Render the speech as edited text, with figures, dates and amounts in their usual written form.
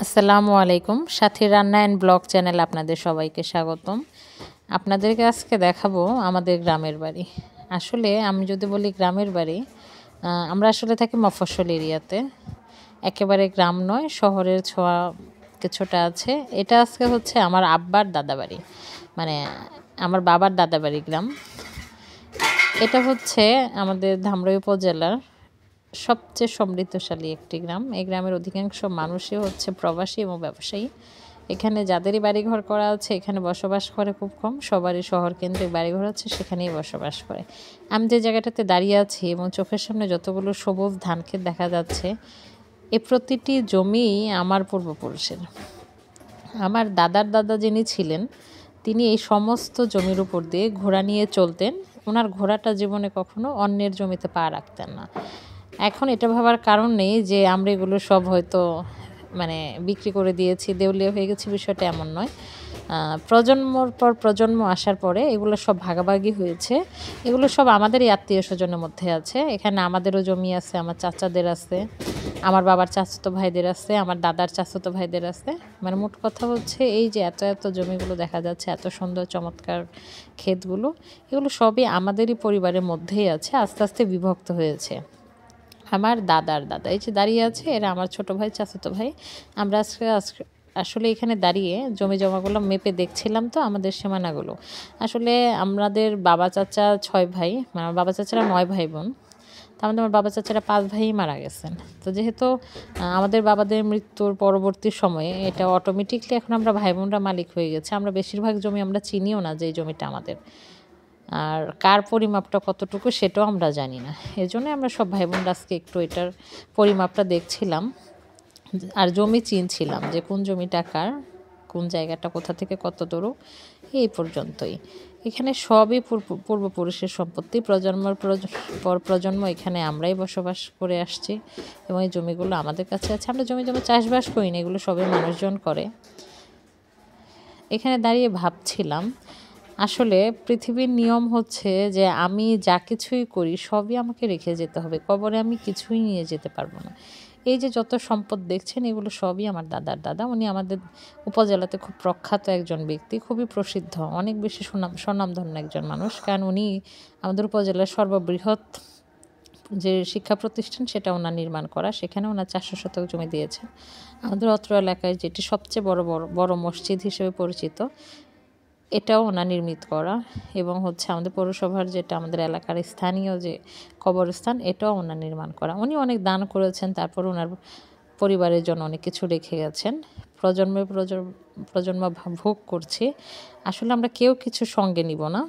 আসসালামু আলাইকুম। সাথী রান্না অ্যান্ড ব্লগ চ্যানেল আপনাদের সবাইকে স্বাগতম। আপনাদেরকে আজকে দেখাবো আমাদের গ্রামের বাড়ি। আসলে আমি যদি বলি গ্রামের বাড়ি, আমরা আসলে থাকি মফস্বল এরিয়াতে, একেবারে গ্রাম নয়, শহরের ছোঁয়া কিছুটা আছে। এটা আজকে হচ্ছে আমার আব্বার দাদাবাড়ি, মানে আমার বাবার দাদাবাড়ি গ্রাম। এটা হচ্ছে আমাদের ধামরাই উপজেলার সবচেয়ে সমৃদ্ধশালী একটি গ্রাম। এই গ্রামের অধিকাংশ মানুষই হচ্ছে প্রবাসী এবং ব্যবসায়ী। এখানে যাদেরই বাড়িঘর করা আছে এখানে বসবাস করে খুব কম, সবারই শহর কেন্দ্রিক বাড়িঘর আছে, সেখানেই বসবাস করে। আমি যে জায়গাটাতে দাঁড়িয়ে আছি এবং চোখের সামনে যতগুলো সবুজ ধানক্ষেত দেখা যাচ্ছে, এ প্রতিটি জমি আমার পূর্বপুরুষের। আমার দাদার দাদা যিনি ছিলেন, তিনি এই সমস্ত জমির উপর দিয়ে ঘোড়া নিয়ে চলতেন। ওনার ঘোড়াটা জীবনে কখনো অন্যের জমিতে পা রাখতেন না। এখন এটা ভাবার কারণ নেই যে আমরা এগুলো সব হয়তো বিক্রি করে দিয়েছি, দেউলিয়া হয়ে গেছে, বিষয়টা এমন নয়। প্রজন্মর পর প্রজন্ম আসার পরে এগুলো সব ভাগাভাগি হয়েছে। এগুলো সব আমাদেরই আত্মীয় স্বজনের মধ্যে আছে। এখানে আমাদেরও জমি আছে, আমার চাচাদের আছে, আমার বাবার চাচাতো ভাইদের আছে, আমার দাদার চাচাতো ভাইদের আছে। মোট কথা হচ্ছে এই যে এত এত জমিগুলো দেখা যাচ্ছে, এত সুন্দর চমৎকার ক্ষেতগুলো, এগুলো সবই আমাদেরই পরিবারের মধ্যেই আছে, আস্তে আস্তে বিভক্ত হয়েছে। আমার দাদার দাদা এই যে দাঁড়িয়ে আছে, এরা আমার ছোট ভাই, চাচাতো ভাই। আমরা আসলে এখানে দাঁড়িয়ে জমি জমাগুলো মেপে দেখছিলাম, তো আমাদের সীমানাগুলো আসলে আমাদের বাবা চাচা 6 ভাই, আমার বাবা চাচারা 9 ভাই বোন। তার মধ্যে আমার বাবা চাচারা 5 ভাই মারা গেছেন। তো যেহেতু আমাদের বাবাদের মৃত্যুর পরবর্তী সময়ে এটা অটোমেটিকলি এখন আমরা ভাই বোনরা মালিক হয়ে গেছে। আমরা বেশিরভাগ জমি আমরা চিনিও না যে এই জমিটা আমাদের, আর কার পরিমাপটা কতটুকু সেটাও আমরা জানি না। এজন্য আমরা সব ভাই বোনরা আজকে একটু এটার পরিমাপটা দেখছিলাম আর জমি চিনছিলাম যে কোন জমিটা কার, কোন জায়গাটা কোথা থেকে কত দূর, এই পর্যন্তই। এখানে সবই পূর্বপুরুষের সম্পত্তি, প্রজন্মের পর প্রজন্ম এখানে আমরাই বসবাস করে আসছি এবং এই জমিগুলো আমাদের কাছে আছে। আমরা জমি চাষবাস করি না, এগুলো সবই মানুষজন করে। এখানে দাঁড়িয়ে ভাবছিলাম, আসলে পৃথিবীর নিয়ম হচ্ছে যে আমি যা কিছুই করি সবই আমাকে রেখে যেতে হবে, কবরে আমি কিছুই নিয়ে যেতে পারবো না। এই যে যত সম্পদ দেখছেন এগুলো সবই আমার দাদার দাদা। উনি আমাদের উপজেলাতে খুব প্রখ্যাত একজন ব্যক্তি, খুবই প্রসিদ্ধ, অনেক বেশি স্বনামধন্য একজন মানুষ। কারণ উনি আমাদের উপজেলার সর্ববৃহৎ যে শিক্ষা প্রতিষ্ঠান সেটা ওনার নির্মাণ করা, সেখানে ওনার 400 শতক জমি দিয়েছেন। আমাদের অত্র এলাকায় যেটি সবচেয়ে বড় মসজিদ হিসেবে পরিচিত, এটাও ওনার নির্মিত করা। এবং হচ্ছে আমাদের পৌরসভার যেটা আমাদের এলাকার স্থানীয় যে কবরস্থান, এটাও ওনার নির্মাণ করা। উনি অনেক দান করেছেন, তারপর ওনার পরিবারের জন্য অনেক কিছু রেখে গেছেন। প্রজন্ম ভোগ করছি। আসলে আমরা কেউ কিছু সঙ্গে নিব না।